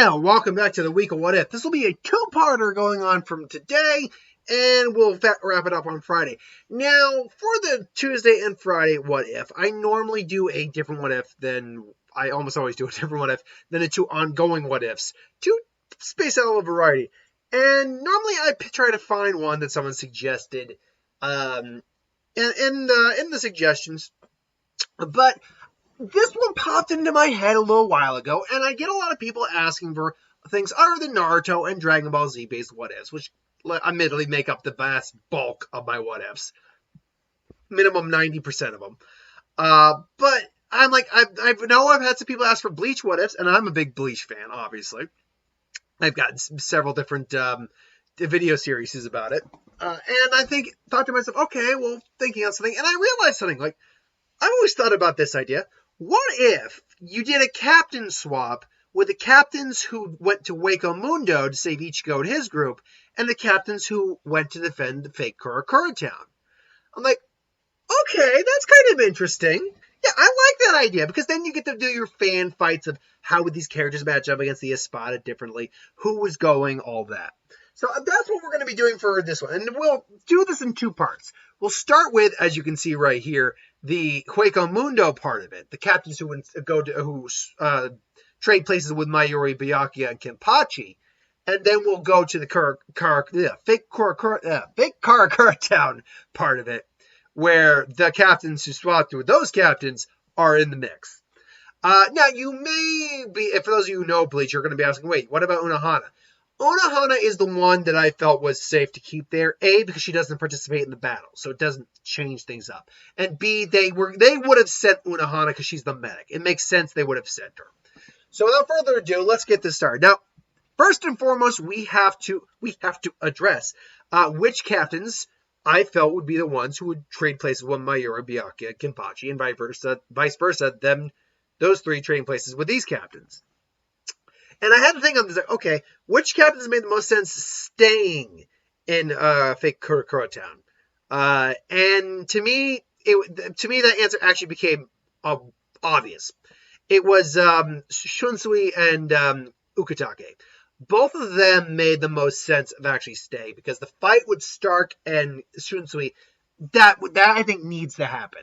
Well, welcome back to the week of What If. This will be a two-parter going on from today, and we'll wrap it up on Friday. Now, for the Tuesday and Friday What If, I normally do a different What If than, I almost always do a different What If than the two ongoing What Ifs, to space out a little variety. And normally I try to find one that someone suggested in the suggestions, but this one popped into my head a little while ago, and I get a lot of people asking for things other than Naruto and Dragon Ball Z based what ifs, which admittedly make up the vast bulk of my what ifs, minimum 90% of them. But I'm like, I've had some people ask for Bleach what ifs, and I'm a big Bleach fan, obviously. I've gotten several different video series about it, and I thought to myself, okay, well, thinking on something, and I realized something. Like, I've always thought about this idea. What if you did a captain swap with the captains who went to Hueco Mundo to save Ichigo and his group, and the captains who went to defend the fake Karakura town? I'm like, okay, that's kind of interesting. Yeah, I like that idea, because then you get to do your fan fights of how would these characters match up against the Espada differently, who was going, all that. So that's what we're going to be doing for this one, and we'll do this in two parts. We'll start with, as you can see right here, the Hueco Mundo part of it, the captains who trade places with Mayuri, Byakuya, and Kenpachi, and then we'll go to the fake Karakura town part of it, where the captains who swapped with those captains are in the mix. Now, you may be, for those of you who know Bleach, you're going to be asking, wait, what about Unohana? Unohana is the one that I felt was safe to keep there. A, because she doesn't participate in the battle, so it doesn't change things up. And B, they would have sent Unohana because she's the medic. It makes sense they would have sent her. So without further ado, let's get this started. Now, first and foremost, we have to address which captains I felt would be the ones who would trade places with Mayuri, Byakuya, Kenpachi, and vice versa. Those three trading places with these captains. And I had to think of this, like, okay, which captains made the most sense staying in fake Karakura town? And to me, that answer actually became obvious. It was Shunsui and Ukitake. Both of them made the most sense of actually staying, because the fight with Stark and Shunsui, that I think needs to happen.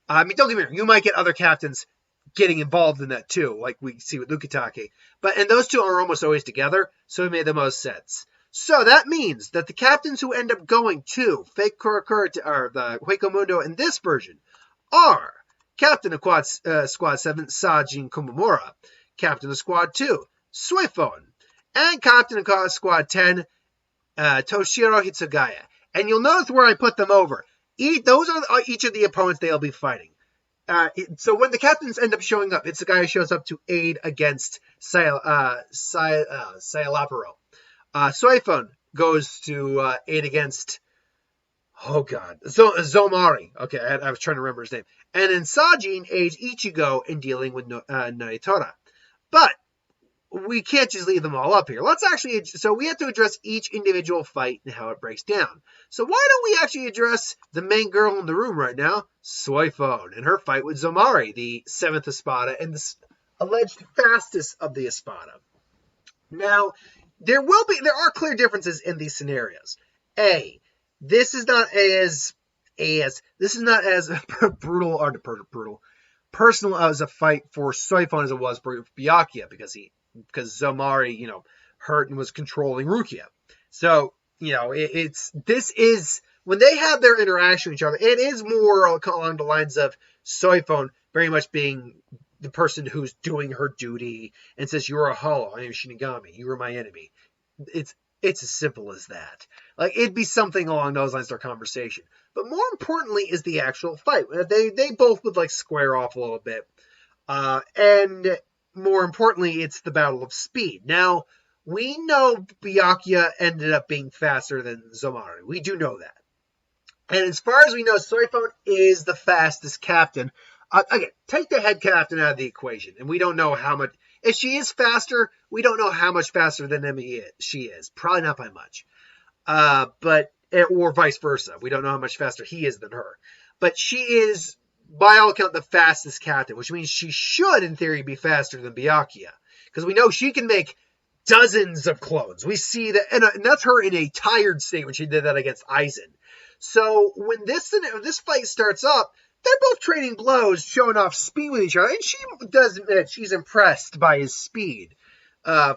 I mean, don't get me wrong, you might get other captains getting involved in that too, like we see with Ukitake. And those two are almost always together, so it made the most sense. So that means that the captains who end up going to fake Karakura, or the Hueco Mundo in this version, are Captain of Squad 7, Sajin Komamura, Captain of Squad 2, Suifon, and Captain of Squad 10, Toshiro Itsugaya. And you'll notice where I put them over. Those are each of the opponents they'll be fighting. So when the captains end up showing up, it's the guy who shows up to aid against Sayalaparo. Suifon goes to aid against, Zomari. Okay, I was trying to remember his name. And then Sajin aids Ichigo in dealing with Naitora. But we can't just leave them all up here. So we have to address each individual fight and how it breaks down. So why don't we actually address the main girl in the room right now, Suifon, and her fight with Zomari, the 7th Espada, and the alleged fastest of the Espada. Now, there are clear differences in these scenarios. A, this is not as brutal or personal as a fight for Suifon as it was for Byakuya, because Zomari, hurt and was controlling Rukia. So, this is, when they have their interaction with each other, it is more along the lines of Suifon very much being the person who's doing her duty and says, you're a hollow, I am Shinigami, you are my enemy. It's as simple as that. Like, it'd be something along those lines, their conversation. But more importantly is the actual fight. They both would, square off a little bit. And more importantly, it's the battle of speed. Now, we know Byakuya ended up being faster than Zomari. We do know that. And as far as we know, Suifon is the fastest captain. Again, take the head captain out of the equation, and we don't know how much. If she is faster, we don't know how much faster than him she is. Probably not by much. Or vice versa. We don't know how much faster he is than her. But she is, by all accounts, the fastest captain, which means she should, in theory, be faster than Byakuya. Because we know she can make dozens of clones. We see that, and that's her in a tired state when she did that against Aizen. So when this fight starts up, they're both trading blows, showing off speed with each other, and she does admit she's impressed by his speed. How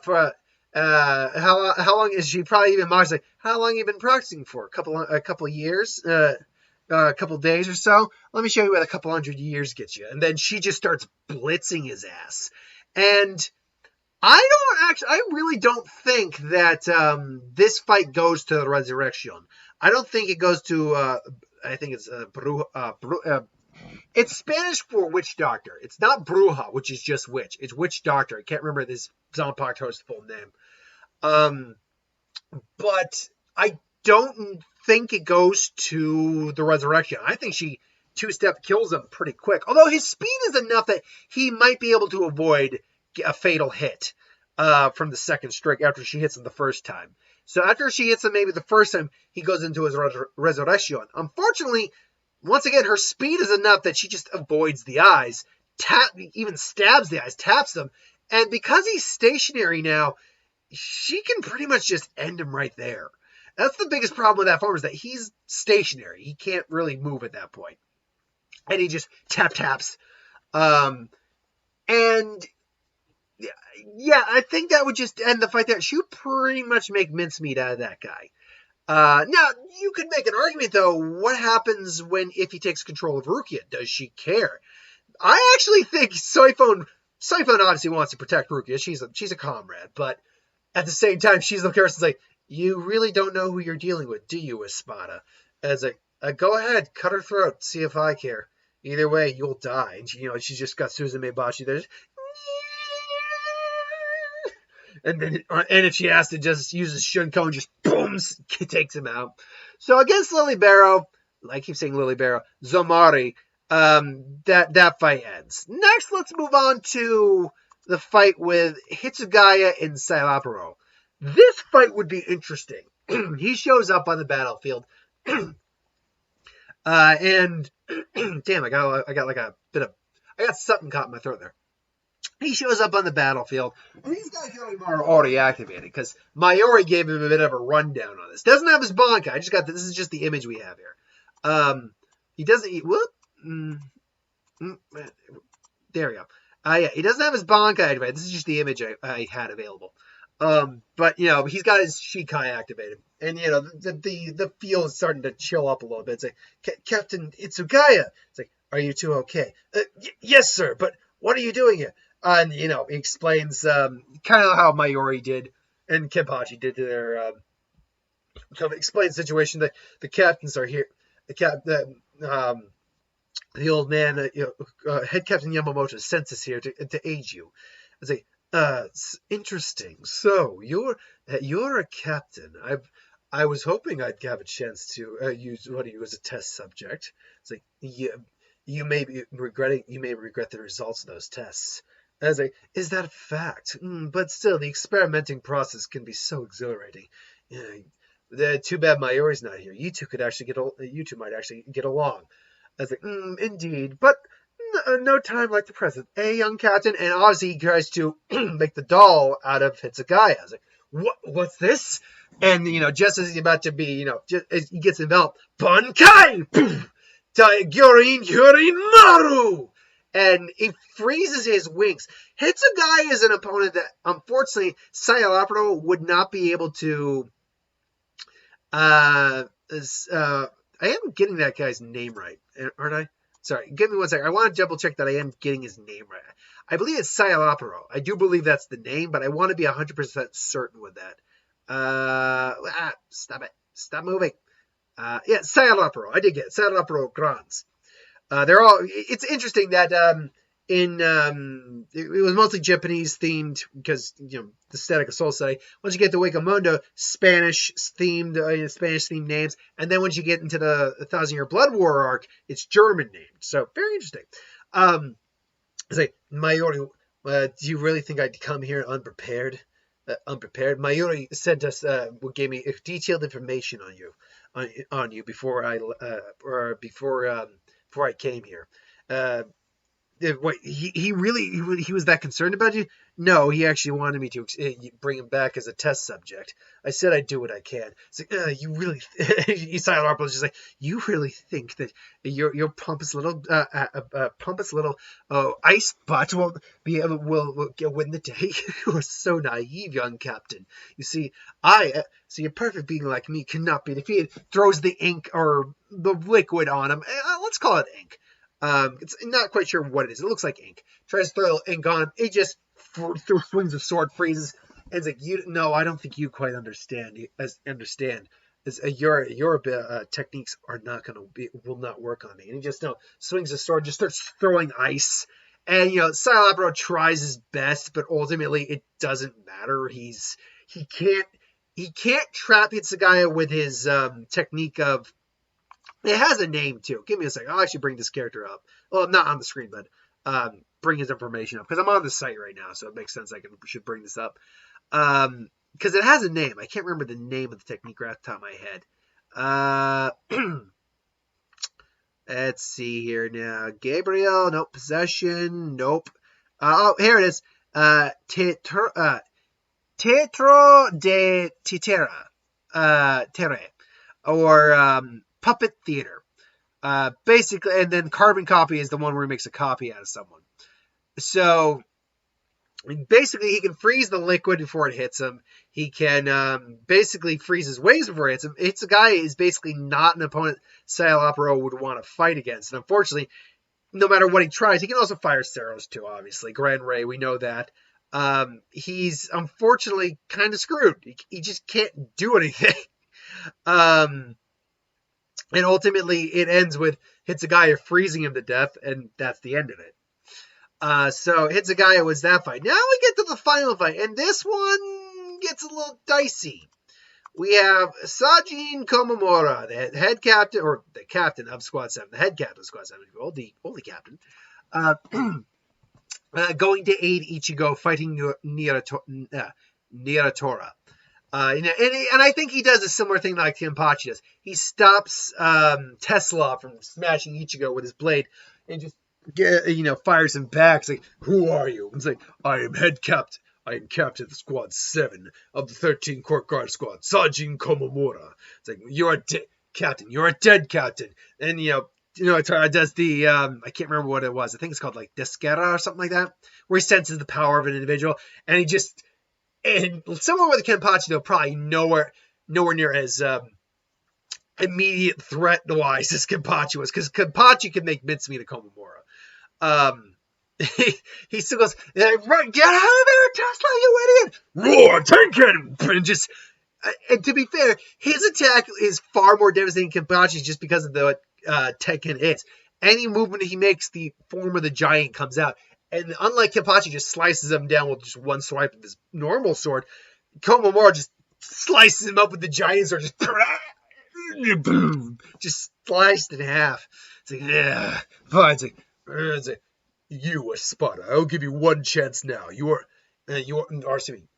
long is she? Probably even Mark's like, how long have you been practicing for? A couple years, a couple days or so. Let me show you what a couple hundred years gets you. And then she just starts blitzing his ass. And I really don't think that this fight goes to the Resurrection. I don't think it goes to, I think it's it's Spanish for witch doctor. It's not bruja, which is just witch. It's witch doctor. I can't remember this Zanpakuto's full name. But I don't think it goes to the Resurrection. I think she two-step kills him pretty quick. Although his speed is enough that he might be able to avoid a fatal hit from the second strike after she hits him the first time. So after she hits him maybe the first time, he goes into his Resurrection. Unfortunately, once again, her speed is enough that she just avoids the eyes, even stabs the eyes, taps them. And because he's stationary now, she can pretty much just end him right there. That's the biggest problem with that form, is that he's stationary. He can't really move at that point. And he just taps. And yeah, I think that would just end the fight there. She would pretty much make mincemeat out of that guy. Now, you could make an argument, though. What happens if he takes control of Rukia? Does she care? I actually think Siphon obviously wants to protect Rukia. She's a comrade, but at the same time, she's the person like, you really don't know who you're dealing with, do you, Espada? As go ahead, cut her throat, see if I care. Either way, you'll die. And she's just got Susan Meibashi there. And if she has to just use a Shunko and just boom, takes him out. So against Lily Barrow, I keep saying Lily Barrow, Zomari, that fight ends. Next, let's move on to the fight with Itsugaya and Sailapero. This fight would be interesting. He shows up on the battlefield, and damn, I got something caught in my throat there. He shows up on the battlefield, and these guys are already activated because Mayuri gave him a bit of a rundown on this. Doesn't have his Bankai. This is just the image we have here. He doesn't. There we go. Yeah, he doesn't have his Bankai activated. This is just the image I had available. But he's got his Shikai activated, and the field is starting to chill up a little bit. It's like, Captain Itsugaya. It's like, are you two okay? Yes, sir. But what are you doing here? And he explains kind of how Mayuri did and Kenpachi did to their explain the situation that the captains are here. The old man, head captain Yamamoto sent us here to aid you. It's like, interesting. So you're a captain. I was hoping I'd have a chance to use one of you as a test subject. It's like, you may regret the results of those tests. I was like, is that a fact? But still, the experimenting process can be so exhilarating. Too bad Mayuri's not here. You two might actually get along. I was like, indeed, but no time like the present. Young captain, and obviously he tries to make the doll out of Itsugaya. I was like, what's this? And just as he's about to be, just as he gets enveloped, Bankai! Gyorin Maru! And he freezes his wings. Itsugaya is an opponent that, unfortunately, Sayalapro would not be able to. I am getting that guy's name right, aren't I? Sorry, give me one second. I want to double check that I am getting his name right. I believe it's Sayalapro. I do believe that's the name, but I want to be 100% certain with that. Stop it. Stop moving. Yeah, Sayalapro. I did get it. Sayalapro Grands. They're all. It's interesting that it was mostly Japanese themed because the Static of Soul Society. Once you get to Hueco Mundo, Spanish themed names, and then once you get into the 1,000-Year Blood War arc, it's German named. So very interesting. It's like, Mayuri, do you really think I'd come here unprepared? Mayuri sent us, gave me detailed information on you before I came here. What he really he was that concerned about you? No, he actually wanted me to bring him back as a test subject. I said I'd do what I can. It's like, you really, Silent Harp was just like, you really think that your pompous little ice butt will be able will win the day? You are so naive, young captain. You see, a perfect being like me cannot be defeated. Throws the ink or the liquid on him. Let's call it ink. It's not quite sure what it is. It looks like ink. Tries to throw ink on him. It just swings a sword, freezes, and it's like, no, I don't think you quite understand. Your techniques are not will not work on me. And he just swings his sword, just starts throwing ice. And Silent Opera tries his best, but ultimately it doesn't matter. He can't trap Itsugaya with his technique of. It has a name, too. Give me a second. I'll actually bring this character up. Well, not on the screen, but bring his information up. Because I'm on the site right now, so it makes sense should bring this up. Because it has a name. I can't remember the name of the technique right off the top of my head. Let's see here now. Gabriel, nope. Possession, nope. Here it is. Teatro de Tere. Or puppet theater. Basically, and then carbon copy is the one where he makes a copy out of someone. So basically, he can freeze the liquid before it hits him. He can basically freeze his waves before it hits him. Itsugaya is basically not an opponent Silent Opera would want to fight against. And unfortunately, no matter what he tries, he can also fire Steros too, obviously. Grand Ray, we know that. He's unfortunately kind of screwed. He just can't do anything. And ultimately, it ends with Itsugaya freezing him to death, and that's the end of it. So Itsugaya was that fight. Now we get to the final fight, and this one gets a little dicey. We have Sajin Komamura, the head captain, or the captain of Squad 7, the head captain of Squad 7, the only captain, going to aid Ichigo fighting Niratora. And I think he does a similar thing like Kenpachi does. He stops Tesla from smashing Ichigo with his blade and just fires him back. It's like, who are you? It's like, I am head captain. I am captain of Squad 7 of the 13 Court Guard Squad, Sajin Komamura. It's like, you're a captain. You're a dead captain. And, it does the, I can't remember what it was. I think it's called, like, Desquera or something like that, where he senses the power of an individual. And he just, and similar with the Kenpachi, though, probably nowhere near as immediate threat-wise as Kenpachi was, because Kenpachi can make mincemeat of Komamura. He still goes, get out of there, Tesla, you idiot! Roar, Tenken! And to be fair, his attack is far more devastating than Kenpachi's just because of the Tenken is. Any movement he makes, the form of the giant comes out. And unlike Kenpachi just slices him down with just one swipe of his normal sword, Komamura just slices him up with the giant sword, just sliced in half. It's like, yeah, fine. It's like, you, Espada, I'll give you one chance now.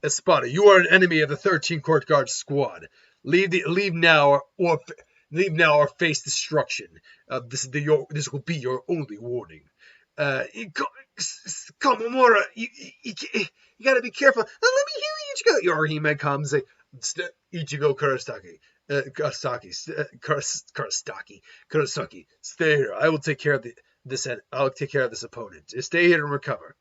Espada, you are an enemy of the 13 Court Guard Squad. Leave now or face destruction. This will be your only warning. Komamura, you gotta be careful. Let me heal Ichigo. Yorihime comes, Ichigo Kurosaki, stay here. I will take care of this opponent. Stay here and recover.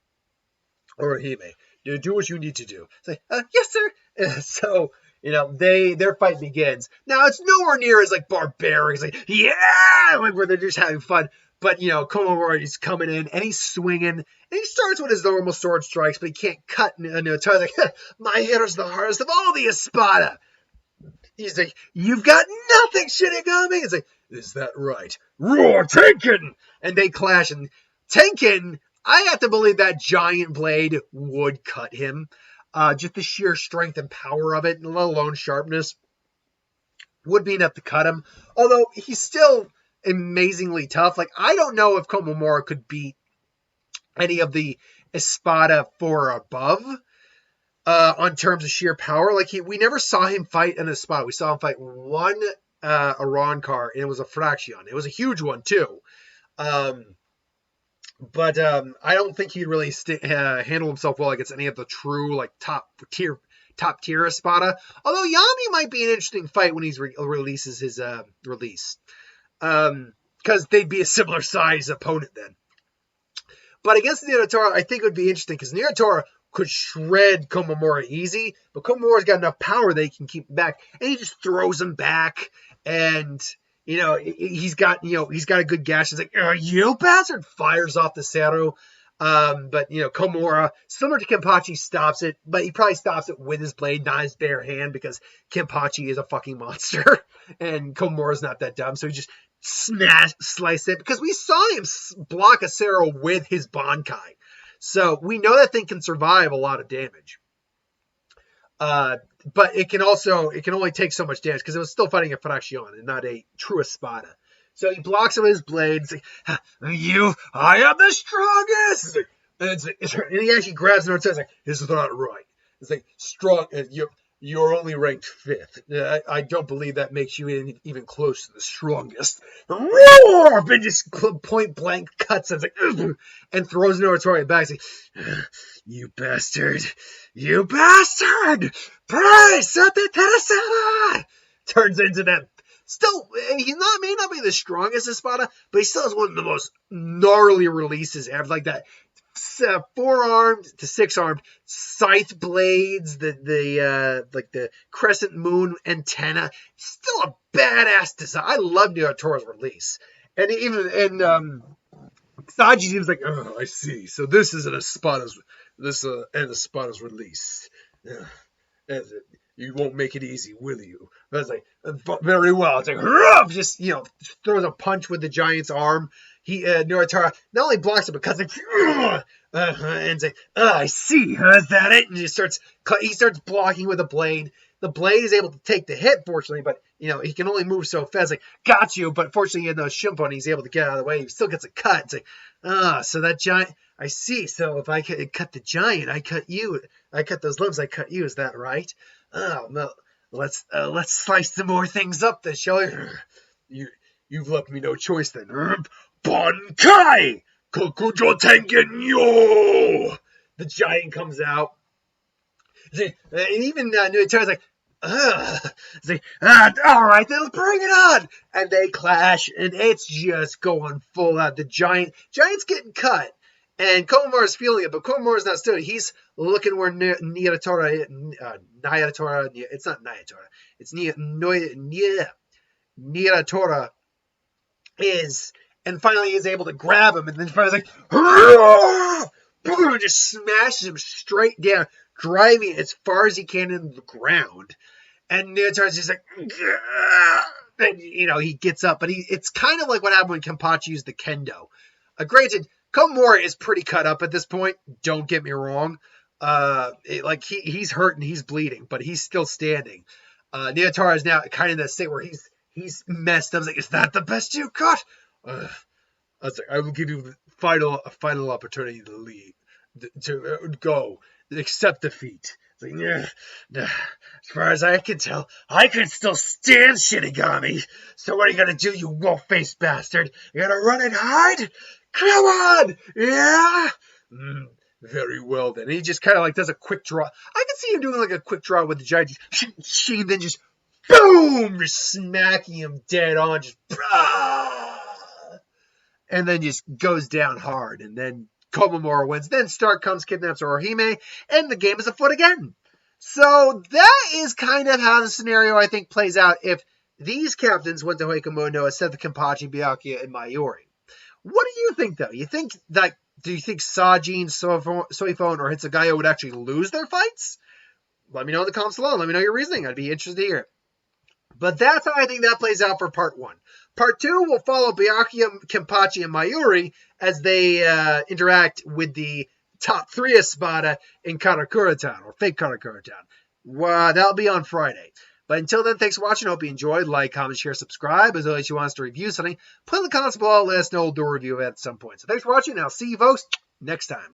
Orihime, do what you need to do. It's like, yes, sir. So, their fight begins. Now, it's nowhere near as, like, barbaric. It's like, yeah! Where they're just having fun. But, Komamura is coming in, and he's swinging. And he starts with his normal sword strikes, but he can't cut. It's like, my hitter's the hardest of all the Espada. He's like, you've got nothing, Shinigami. It's like, is that right? Roar, Tenken! And they clash, and Tenken, I have to believe that giant blade would cut him. Just the sheer strength and power of it, let alone sharpness, would be enough to cut him. Although, he's still amazingly tough. Like, I don't know if Komamura could beat any of the Espada 4 or above. On terms of sheer power, like we never saw him fight an Espada. We saw him fight one Aron car, and it was a Fraction. It was a huge one too. But I don't think he'd really handle himself well against any of the true like top tier Espada. Although Yami might be an interesting fight when he releases his release, because they'd be a similar size opponent then. But against Niratora, I think it would be interesting because Niratora could shred Komamura easy, but Komamura's got enough power that he can keep him back, and he just throws him back, and he's got a good gash. He's like, you bastard, fires off the Seru. But Komamura, similar to Kenpachi, stops it, but he probably stops it with his blade, not his bare hand, because Kenpachi is a fucking monster, and Komamura's not that dumb, so he just slice it, because we saw him block a Seru with his Bankai. So we know that thing can survive a lot of damage. But it can only take so much damage because it was still fighting a Fraction and not a true Espada. So he blocks him with his blade. It's like, I am the strongest. And he actually grabs him and says, like, this is not right. It's like, strong, you're only ranked 5th. I don't believe that makes you even close to the strongest. Roar! And just point blank cuts him, and throws Noritori back. It's like, you bastard! You bastard! Price at the Terasana! Turns into that. Still, he may not be the strongest Espada, but he still has one of the most gnarly releases ever. Like that 4-armed to 6-armed scythe blades, the crescent moon antenna. Still a badass design. I love Niotora's release, and Saji seems like, oh, I see. So this is an Espada's release. You won't make it easy, will you? I was like, very well. It's like, just throws a punch with the giant's arm. Noritora not only blocks it, but cuts it, and it's like, I see. Is that it? And he starts blocking with a blade. The blade is able to take the hit, fortunately, but he can only move so fast. Like, got you, but fortunately, he had no Shimpo, and he's able to get out of the way. He still gets a cut. It's like, so that giant. I see. So if I cut the giant, I cut you. I cut those limbs. I cut you. Is that right? Oh no. Let's slice some more things up, then, shall we? You've left me no choice, then. Bankai! Kokujo Tengen Yo! The giant comes out. And even Nuitara's like, it's like, all right, then bring it on! And they clash, and it's just going full out. The giant's getting cut. And Komamura's feeling it, but Komamura's not still. He's looking where Nyatora, it's not Nyatora, it's Nyatora is, and finally is able to grab him, and then finally like, just smashes him straight down, driving as far as he can into the ground. And Nyotora's just like, and he gets up, but it's kind of like what happened when Kenpachi used the kendo. Granted, Komamura is pretty cut up at this point. Don't get me wrong. He's hurt and he's bleeding, but he's still standing. Nyotora is now kind of in that state where he's messed up. I was like, is that the best you got? I was like, I will give you a final opportunity to leave, to go, accept defeat. It's like, nah. As far as I can tell, I can still stand Shinigami. So what are you gonna do, you wolf-faced bastard? You gonna run and hide? Come on! Yeah! Very well, then. He just kind of does a quick draw. I can see him doing a quick draw with the giant. Then just boom! Just smacking him dead on. Just and then just goes down hard. And then Komamura wins. Then Stark comes, kidnaps Orihime, and the game is afoot again. So that is kind of how the scenario, I think, plays out if these captains went to Hueco Mundo instead of Kenpachi, Byakuya, and Mayuri. What do you think, though? Do you think Sajin, Soifone, or Itsugaya would actually lose their fights? Let me know in the comments below. Let me know your reasoning. I'd be interested to hear it. But that's how I think that plays out for part 1. Part 2 will follow Byakuya, Kenpachi, and Mayuri as they interact with the top 3 Espada in Karakura Town, or fake Karakura Town. That'll be on Friday. But until then, thanks for watching. I hope you enjoyed. Like, comment, share, subscribe. As always, you want us to review something, put in the comments below. Let us know. We'll do a review of it at some point. So thanks for watching, and I'll see you folks next time.